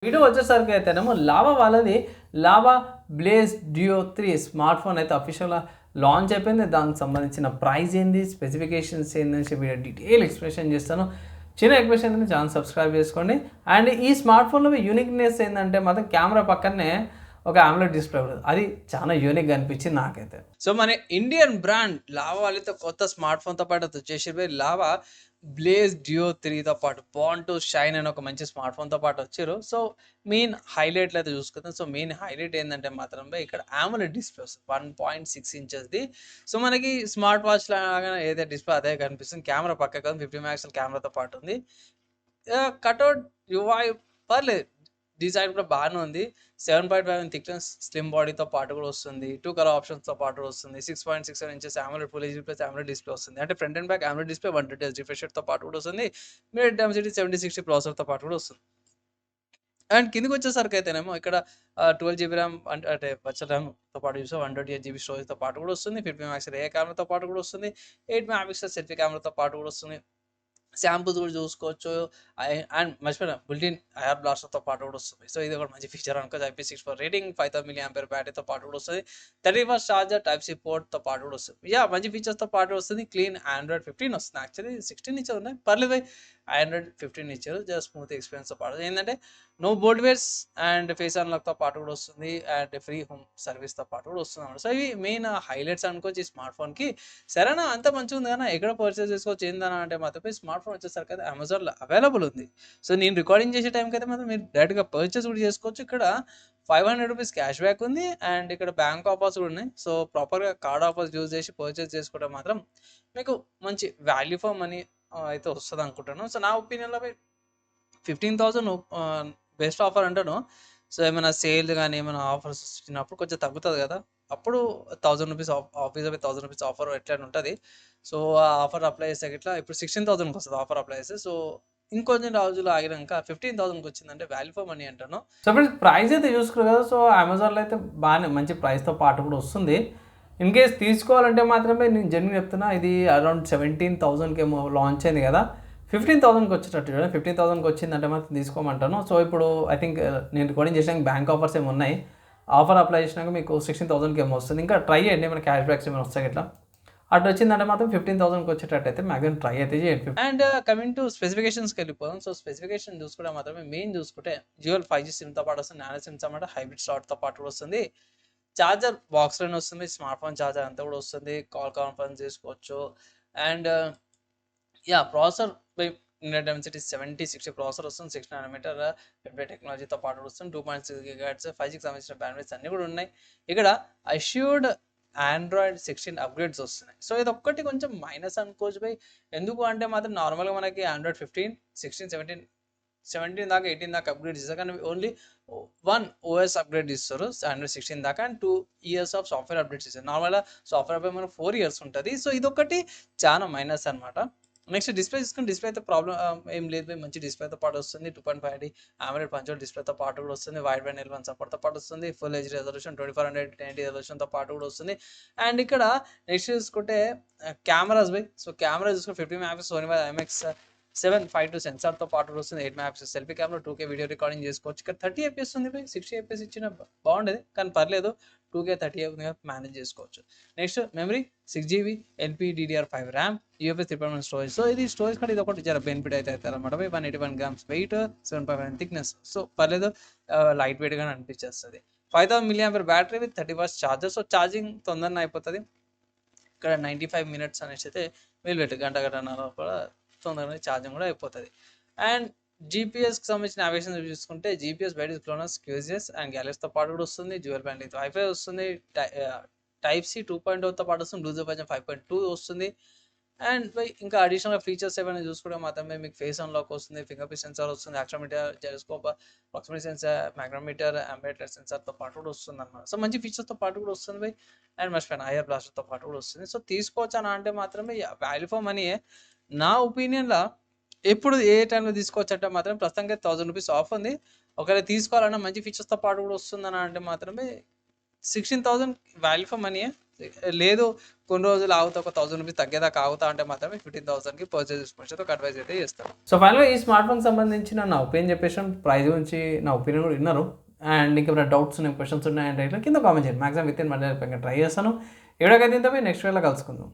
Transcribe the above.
Video వచ్చేసరికి అయితేనేమో lava వాళ్ళది lava blaze duo 3 smart phone అయితే అఫీషియల్గా లాంచ్ అయిపోయింది. దానికి సంబంధించిన ప్రైస్ ఏంది, స్పెసిఫికేషన్స్ ఏందని చెప్పి డీటెయిల్ ఎక్స్ప్లెనేషన్ చేస్తాను. చిన్న ఎక్స్ప్లెనేషన్ అయితే ఛానల్ సబ్స్క్రైబ్ చేసుకోండి. అండ్ ఈ స్మార్ట్ ఫోన్లో యూనిక్నెస్ ఏంటంటే మాత్రం కెమెరా పక్కనే ఒక AMOLED డిస్ప్లే ఉంటుంది. అది చాలా యూనిక్గా అనిపించింది నాకైతే. సో మన ఇండియన్ బ్రాండ్ లావా వాళ్ళతో కొత్త స్మార్ట్ ఫోన్తో పాటు వచ్చేసి లావా బ్లేజ్ డ్యూయో 3తో పాటు బాండ్ టు షైన్ అనే ఒక మంచి స్మార్ట్ ఫోన్తో పాటు వచ్చారు. సో మెయిన్ హైలైట్లు అయితే చూసుకుందాం. సో మెయిన్ హైలైట్ ఏంటంటే మాత్రం ఇక్కడ AMOLED డిస్ప్లే వస్తుంది 1.6 ఇంచెస్ది. సో మనకి స్మార్ట్ వాచ్ లాగా ఏదైతే డిస్ప్లే అదే కనిపిస్తుంది. కెమెరా పక్కకు 50 మెగాపిక్సెల్ కెమెరాతో పాటు ఉంది. కట్అవుట్ యూఐ పర్లేదు, డిజైన్ కూడా బాగానే ఉంది. 7.5 థిక్నెస్ స్లిమ్ బాడీతో పాటు కూడా వస్తుంది. 2 కలర్ ఆప్షన్స్తో పాటు కూడా వస్తుంది. 6.67 inches AMOLED full HD plus AMOLED display వస్తుంది. అంటే front and back AMOLED display 120 Hz refresh రేట్తో పాటు కూడా వస్తుంది. మిడ్ డెన్సిటీ 7060 ప్రాసెసర్తో పాటు కూడా వస్తుంది. అండ్ కిందకి వచ్చేసరికి అయితేనేమో ఇక్కడ 12 GB ర్యామ్ అంటే వర్చువల్ ర్యామ్తో పాటు చూస్తే 128 GB స్టోరేజ్తో పాటు కూడా వస్తుంది. 50 మెగాపిక్సెల్ ఏ కెమెరాతో పాటు కూడా వస్తుంది. 8 మెగాపిక్సెల్ సెల్ఫీ కెమెరాతో పాటు కూడా వస్తుంది. శాంపుల్స్ కూడా చూసుకోవచ్చు. అండ్ మర్చిపోయిన బుల్టిన్ ఐఆర్ బ్లాస్టర్తో పాటు కూడా వస్తుంది. సో ఇది కూడా మంచి ఫీచర్ అనుకో. IP64 రేటింగ్, 5000 mAh బ్యాటరీతో పాటు కూడా వస్తుంది. 30W చార్జర్, Type-C పోర్ట్తో పాటు కూడా వస్తుంది. మంచి ఫీచర్స్తో పాటు వస్తుంది. క్లీన్ Android 15 వస్తుంది. యాక్చువల్లీ 16 ఇచ్చారు ఉన్నాయి, పర్లేదు. Android 15 ఇచ్చారు. జస్ట్ స్మూత్ ఎక్స్పీరియన్స్తో పాటు ఏంటంటే నో బోర్డ్వేర్స్ అండ్ ఫేస్ అన్లాక్తో పాటు కూడా వస్తుంది. అండ్ ఫ్రీ హోమ్ సర్వీస్తో పాటు కూడా వస్తుంది అన్నమాట. సో ఇవి మెయిన్ హైలైట్స్ అనుకోవచ్చు ఈ స్మార్ట్ ఫోన్కి. సరేనా, అంత మంచిగా ఉంది కానీ ఎక్కడ పర్చేస్ చేసుకోవచ్చు ఏందన్నా అంటే మాత్రం స్మార్ట్ ఫోన్ వచ్చేసరికి అయితే అమెజాన్లో అవైలబుల్ ఉంది. సో నేను రికార్డింగ్ చేసే టైంకి అయితే మాత్రం మీరు డైరెక్ట్గా పర్చేస్ కూడా చేసుకోవచ్చు. ఇక్కడ 500 రూపీస్ క్యాష్ బ్యాక్ ఉంది. అండ్ ఇక్కడ బ్యాంక్ ఆఫర్స్ కూడా ఉన్నాయి. సో ప్రాపర్గా కార్డ్ ఆఫర్స్ యూజ్ చేసి పర్చేస్ చేసుకోవడం మాత్రం మీకు మంచి వాల్యూ ఫర్ మనీ అయితే వస్తుంది అనుకుంటాను. సో నా ఒపీనియన్లో 15,000 బెస్ట్ ఆఫర్ అంటాను. సో ఏమైనా సేల్ కానీ ఏమైనా ఆఫర్స్ వచ్చినప్పుడు కొంచెం తగ్గుతుంది కదా, అప్పుడు 1000 రూపీస్ ఆఫీస్ 1000 రూపీస్ ఆఫర్ ఎట్లా ఉంటుంది. సో ఆ ఆఫర్ అప్లై చేస్తే ఇట్లా ఇప్పుడు 16,000కి వస్తుంది ఆఫర్ అప్లై చేస్తే. సో ఇంకొంచెం రోజులు ఆగినాక 15,000కి వచ్చిందంటే వాల్యూ ఫర్ మనీ అంటాను. సో ఫ్రెండ్స్ ప్రైస్ అయితే చూసుకున్నారు కదా. సో అమెజాన్లో అయితే బాగానే మంచి ప్రైస్తో పాటు కూడా వస్తుంది. ఇన్ కేస్ తీసుకోవాలంటే మాత్రమే నేను జెన్యున్ చెప్తున్నా, ఇది అరౌండ్ 17,000కి ఏమో లాంచ్ అయింది కదా. 15,000కి వచ్చేటట్టు చూడండి. 15,000కి వచ్చిందంటే మాత్రం తీసుకోమంటాను. సో ఇప్పుడు ఐ థింక్ నేను రికార్డింగ్ చేసినాక బ్యాంక్ ఆఫర్స్ ఏమి ఉన్నాయి. ఆఫర్ అప్లై చేసినాక మీకు 16,000కి ఏమో వస్తుంది. ఇంకా ట్రై చేయండి, ఏమైనా క్యాష్ బ్యాక్స్ ఏమైనా వస్తాయి ఇట్లా. అటు వచ్చిందంటే మాత్రం 15,000కి వచ్చేటట్టు అయితే మ్యాక్సిమం ట్రై అయితే చేయండి. అండ్ కమింగ్ టు స్పెసిఫికేషన్స్కి వెళ్ళిపోదాం. సో స్పెసిఫికేషన్ చూసుకుంటే మాత్రమే మెయిన్ చూసుకుంటే డ్యూయల్ 5G సిమ్తో పాటు వస్తుంది. నానో సిమ్స్ అన్నమాట. హైబ్రిడ్ స్లాట్తో పాటు కూడా వస్తుంది. చార్జర్ బాక్స్లోనే వస్తుంది. స్మార్ట్ ఫోన్ చార్జర్ అంతా కూడా వస్తుంది. కాల్ కాన్ఫరెన్స్ చేసుకోవచ్చు. అండ్ ప్రాసెసర్ డెన్సిటీ 7060 ప్రాసెసర్ వస్తుంది. 6 nanometer టెక్నాలజీతో పాటు వస్తుంది. 2.6 GHz 5Gకి సంబంధించిన బ్యాండ్విడ్త్స్ అన్నీ కూడా ఉన్నాయి. ఇక్కడ అష్యూర్డ్ Android 16 అప్గ్రేడ్స్ వస్తున్నాయి. సో ఇది ఒక్కటి కొంచెం మైనస్ అనుకోవచ్చు బై. ఎందుకు అంటే మాత్రం నార్మల్గా మనకి Android 15, 16, 17 దాకా 18 దాకా అప్గ్రేడ్ ఇస్తారు. కానీ ఓన్లీ 1 OS అప్గ్రేడ్ ఇస్తారు Android 16 దాకా. And 2 years of software updates ఇస్తారు. నార్మల్గా సాఫ్ట్వేర్ అప్డేట్ మనకు 4 years ఉంటుంది. సో ఇదొకటి చాలా మైనస్ అనమాట. నెక్స్ట్ డిస్ప్లే తీసుకుని, డిస్ప్లే అయితే ప్రాబ్లం ఏం లేదు. మంచి డిస్ప్లేతో పాటు వస్తుంది. 2.5D AMOLED పంచోల్ డిస్ప్లేతో పాటు కూడా వస్తుంది. వైడ్ బ్యాండ్ L1 సపోర్ట్తో పాటు వస్తుంది. ఫుల్ హెచ్డీ రెజల్యూషన్ 2400x1080 రెజల్యూషన్తో పాటు కూడా వస్తుంది. అండ్ ఇక్కడ నెక్స్ట్ చూసుకుంటే కెమెరాస్ బై. సో కెమెరా చూసుకుంటే 50 మెగాపిక్సెల్ సోనీ IMX752 సెన్సార్తో పాటు వస్తుంది. 8 megapixel selfie camera, 2K video recording చేసుకోవచ్చు. ఇక్కడ 30 FPS ఉంది బై. 60 FPS ఇచ్చిన బాగుండేది కానీ పర్లేదు. 2K 30 మేనేజ్ చేసుకోవచ్చు. Next memory 6GB LPDDR5 RAM, UFS 3.1 storage. So ఇది స్టోరేజ్ కూడా ఇది ఒకటి జర బెనిఫిట్ అయితే అవుతారు అనమాట. 181 grams వెయిట్, 7.5 థిక్నెస్. సో పర్లేదు, లైట్ వెయిట్గా అనిపించేస్తుంది. 5000 mAh battery with 30W charger. So charging తొందరగా అయిపోతుంది. ఇక్కడ 95 minutes అనేసి అయితే వీలు పెట్టి గంటన్నర కూడా తొందరగా ఛార్జింగ్ కూడా అయిపోతుంది. అండ్ జీపీఎస్కి సంబంధించిన నావిగేషన్ చూసుకుంటే జీపీఎస్ బయట క్లోనస్ QGS అండ్ గ్యాలెక్స్తో పాటు కూడా వస్తుంది. డ్యూయల్ బ్యాండ్ విత్ వైఫై వస్తుంది. Type-C 2.0తో పాటు వస్తుంది. బ్లూటూత్ వర్జన్ 5.2 వస్తుంది. అండ్ ఇంకా అడిషనల్ ఫీచర్స్ ఏమైనా చూసుకుంటే మాత్రమే మీకు ఫేస్ అన్లాక్ వస్తుంది. ఫింగర్ ప్రింట్ సెన్సార్ వస్తుంది. Accelerometer, gyroscope, proximity sensor, magnetometer, ambient light సెన్సార్తో పాటు కూడా వస్తుంది అన్నమాట. సో మంచి ఫీచర్స్తో పాటు కూడా వస్తుంది బై. అండ్ మర్చిపోయిన ఐఆర్ బ్లాస్టర్తో పాటు కూడా వస్తుంది. సో తీసుకోవచ్చు అని అంటే మాత్రమే వాల్యూ ఫర్ మనీయే నా ఒపీనియన్లో. ఎప్పుడు ఏ టైంలో తీసుకోవచ్చు అంటే మాత్రం ప్రస్తుతానికి 1000 రూపీస్ ఆఫ్ ఉంది. ఒకవేళ తీసుకోవాలన్నా మంచి ఫీచర్స్తో పాటు కూడా వస్తుందని అంటే మాత్రమే 16,000 వాల్యూ ఫర్ మనీయే. లేదు కొన్ని రోజులు ఆగుతా, ఒక 1000 రూపీస్ తగ్గేదాకా ఆగుతా అంటే మాత్రమే 15,000కి పర్చేజ్ చేసుకోవచ్చు. ఒక అడ్వైజ్ అయితే చేస్తాను. సో ఫైనల్గా ఈ స్మార్ట్ ఫోన్ సంబంధించిన నా ఒపీనియన్ చెప్పేసాను, ప్రైస్ గురించి నా ఒపీనియన్ కూడా విన్నారు. అండ్ ఇంకేమైనా డౌట్స్ ఉన్నాయి, క్వశ్చన్స్ ఉన్నాయంటే ఇట్లా కింద కామెంట్ చేయండి. Maximum with in 1 day try చేస్తాను. ఏడోకైతే ఇంత నెక్స్ట్ వేలో కలుసుకుందాం.